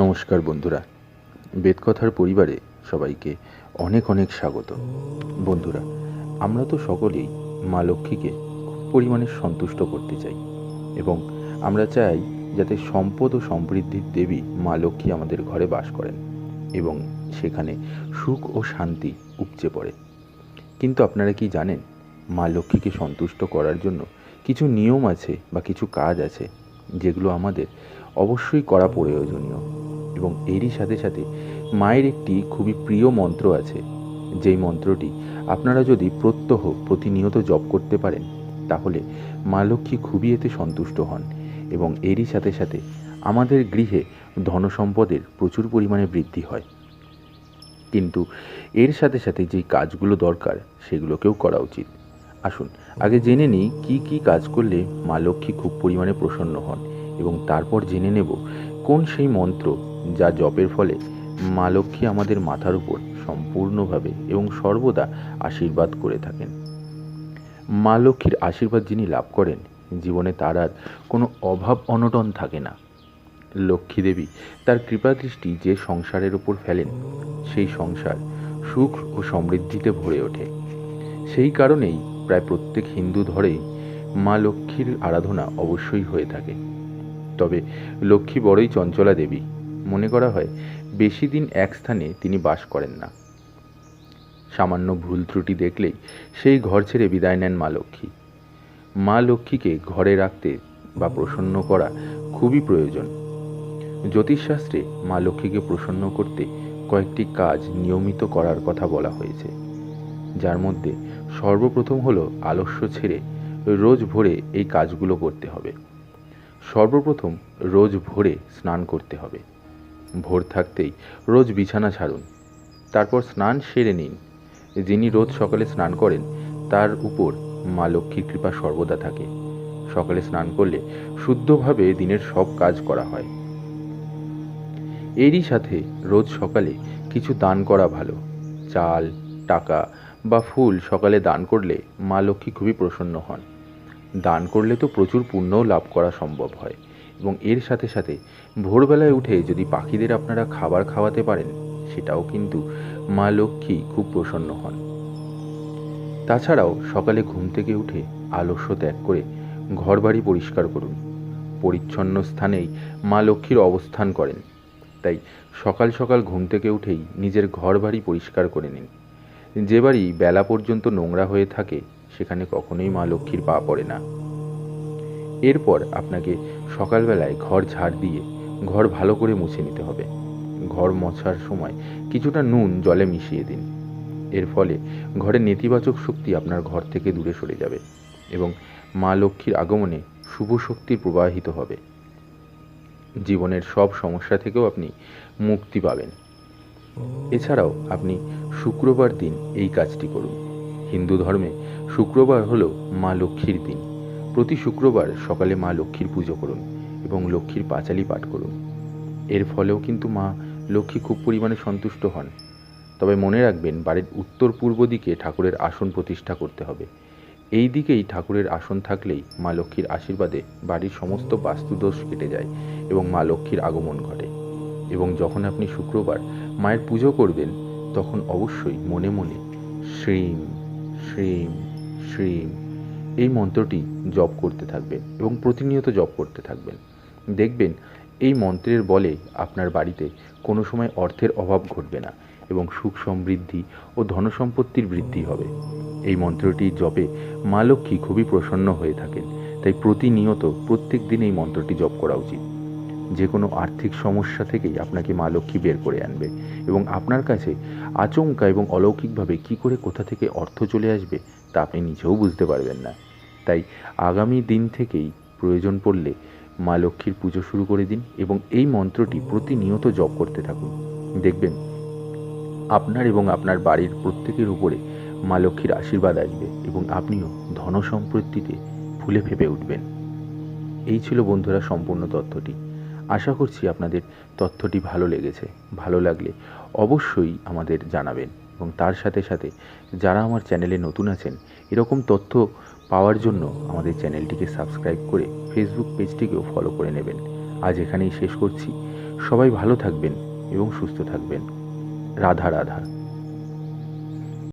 নমস্কার বন্ধুরা, বেদকথার পরিবারে সবাইকে অনেক অনেক স্বাগত। বন্ধুরা, আমরা তো সকলেই মা লক্ষ্মীকে খুব পরিমাণে সন্তুষ্ট করতে চাই এবং আমরা চাই যাতে সম্পদ ও সমৃদ্ধির দেবী মা লক্ষ্মী আমাদের ঘরে বাস করেন এবং সেখানে সুখ ও শান্তি উপচে পড়ে। কিন্তু আপনারা কি জানেন, মা লক্ষ্মীকে সন্তুষ্ট করার জন্য কিছু নিয়ম আছে বা কিছু কাজ আছে যেগুলো আমাদের অবশ্যই করা প্রয়োজনীয়। এবং এরই সাথে সাথে মায়ের একটি খুবই প্রিয় মন্ত্র আছে, যেই মন্ত্রটি আপনারা যদি প্রত্যহ প্রতিনিয়ত জপ করতে পারেন তাহলে মা লক্ষ্মী খুবই এতে সন্তুষ্ট হন এবং এরই সাথে সাথে আমাদের গৃহে ধনসম্পদের প্রচুর পরিমাণে বৃদ্ধি হয়। কিন্তু এর সাথে সাথে যেই কাজগুলো দরকার সেগুলোকেও করা উচিত। আসুন আগে জেনে নিই কী কী কাজ করলে মা লক্ষ্মী খুব পরিমাণে প্রসন্ন হন এবং তারপর জেনে নেব কোন সেই মন্ত্র যা জপের ফলে মা লক্ষ্মী আমাদের মাথার উপর সম্পূর্ণভাবে এবং সর্বদা আশীর্বাদ করে থাকেন। মা লক্ষ্মীর আশীর্বাদ যিনি লাভ করেন, জীবনে তার আর কোনো অভাব অনটন থাকে না। লক্ষ্মী দেবী তার কৃপাদৃষ্টি যে সংসারের ওপর ফেলেন, সেই সংসার সুখ ও সমৃদ্ধিতে ভরে ওঠে। সেই কারণেই প্রায় প্রত্যেক হিন্দু ধরেই মা লক্ষ্মীর আরাধনা অবশ্যই হয়ে থাকে। তবে লক্ষ্মী বড়ই চঞ্চলা দেবী, মনে করা হয় বেশি দিন এক স্থানে তিনি বাস করেন না। সামান্য ভুল ত্রুটি দেখলেই সেই ঘর ছেড়ে বিদায় নেন মা লক্ষ্মী। মা লক্ষ্মীকে ঘরে রাখতে বা প্রসন্ন করা খুবই প্রয়োজন। জ্যোতিষশাস্ত্রে মা লক্ষ্মীকে প্রসন্ন করতে কয়েকটি কাজ নিয়মিত করার কথা বলা হয়েছে, যার মধ্যে সর্বপ্রথম হলো আলস্য ছেড়ে রোজ ভোরে এই কাজগুলো করতে হবে। সর্বপ্রথম রোজ ভোরে স্নান করতে হবে। ভোর থাকতেই রোজ বিছানা ছাড়ুন, তারপর স্নান সেরে নিন। যিনি রোজ সকালে স্নান করেন তার উপর মা লক্ষ্মীর কৃপা সর্বদা থাকে। সকালে স্নান করলে শুদ্ধভাবে দিনের সব কাজ করা হয়। এরই সাথে রোজ সকালে কিছু দান করা ভালো। চাল, টাকা বা ফুল সকালে দান করলে মা লক্ষ্মী খুবই প্রসন্ন হন। দান করলে তো প্রচুর পুণ্যও লাভ করা সম্ভব হয় এবং এর সাথে সাথে ভোরবেলায় উঠে যদি পাখিদের আপনারা খাবার খাওয়াতে পারেন, সেটাও কিন্তু মা লক্ষ্মী খুব প্রসন্ন হন। তাছাড়াও সকালে ঘুম থেকে উঠে আলস্য ত্যাগ করে ঘরবাড়ি পরিষ্কার করুন। পরিচ্ছন্ন স্থানেই মা লক্ষ্মীর অবস্থান করেন, তাই সকাল সকাল ঘুম থেকে উঠেই নিজের ঘর বাড়ি পরিষ্কার করে নিন। যে বাড়ি বেলা পর্যন্ত নোংরা হয়ে থাকে সেখানে কখনোই মা লক্ষ্মীর পা পড়ে না। এরপর আপনাকে সকালবেলায় ঘর ঝাড় দিয়ে ঘর ভালো করে মুছে নিতে হবে। ঘর মোছার সময় কিছুটা নুন জলে মিশিয়ে দিন। এর ফলে ঘরের নেতিবাচক শক্তি আপনার ঘর থেকে দূরে সরে যাবে এবং মা লক্ষ্মীর আগমনে শুভ শক্তির প্রবাহিত হবে। জীবনের সব সমস্যা থেকেও আপনি মুক্তি পাবেন। এছাড়াও আপনি শুক্রবার দিন এই কাজটি করুন। হিন্দু ধর্মে শুক্রবার হলো মা লক্ষ্মীর দিন। প্রতি শুক্রবার সকালে মা লক্ষ্মীর পুজো করুন এবং লক্ষ্মীর পাঁচালী পাঠ করুন। এর ফলেও কিন্তু মা লক্ষ্মী খুব পরিমাণে সন্তুষ্ট হন। তবে মনে রাখবেন, বাড়ির উত্তর পূর্ব দিকে ঠাকুরের আসন প্রতিষ্ঠা করতে হবে। এই দিকেই ঠাকুরের আসন থাকলেই মা লক্ষ্মীর আশীর্বাদে বাড়ির সমস্ত বাস্তুদোষ কেটে যায় এবং মা লক্ষ্মীর আগমন ঘটে। এবং যখন আপনি শুক্রবার মায়ের পুজো করবেন তখন অবশ্যই মনে মনে শ্রীম শ্রীম শ্রীম এই মন্ত্রটি জপ করতে থাকবেন এবং প্রতিনিয়ত জপ করতে থাকবেন। দেখবেন এই মন্ত্রের বলে আপনার বাড়িতে কোনো সময় অর্থের অভাব ঘটবে না এবং সুখ সমৃদ্ধি ও ধনসম্পত্তির বৃদ্ধি হবে। এই মন্ত্রটি জপে মা লক্ষ্মী খুবই প্রসন্ন হয়ে থাকেন, তাই প্রতিনিয়ত প্রত্যেক দিন এই মন্ত্রটি জপ করা উচিত। যে কোনো আর্থিক সমস্যা থেকেই আপনাকে মা লক্ষ্মী বের করে আনবে এবং আপনার কাছে আচমকা এবং অলৌকিকভাবে কী করে কোথা থেকে অর্থ চলে আসবে তা আপনি নিজেও বুঝতে পারবেন না। তাই আগামী দিন থেকেই প্রয়োজন পড়লে মা লক্ষ্মীর পুজো শুরু করে দিন এবং এই মন্ত্রটি প্রতিনিয়ত জপ করতে থাকুন। দেখবেন আপনার এবং আপনার বাড়ির প্রত্যেকের উপরে মা লক্ষ্মীর আশীর্বাদ আসবে এবং আপনিও ধনসম্পত্তিতে ফুলে ফেঁপে উঠবেন। এই ছিল বন্ধুরা সম্পূর্ণ তথ্যটি। আশা করছি আপনাদের তথ্যটি ভালো লেগেছে। ভালো লাগলে অবশ্যই আমাদের জানাবেন এবং তার সাথে সাথে যারা আমার চ্যানেলে নতুন আছেন, এরকম তথ্য পাওয়ার জন্য আমাদের চ্যানেলটিকে সাবস্ক্রাইব করে ফেসবুক পেজটিকেও ফলো করে নেবেন। আজ এখানেই শেষ করছি। সবাই ভালো থাকবেন এবং সুস্থ থাকবেন। রাধা রাধা।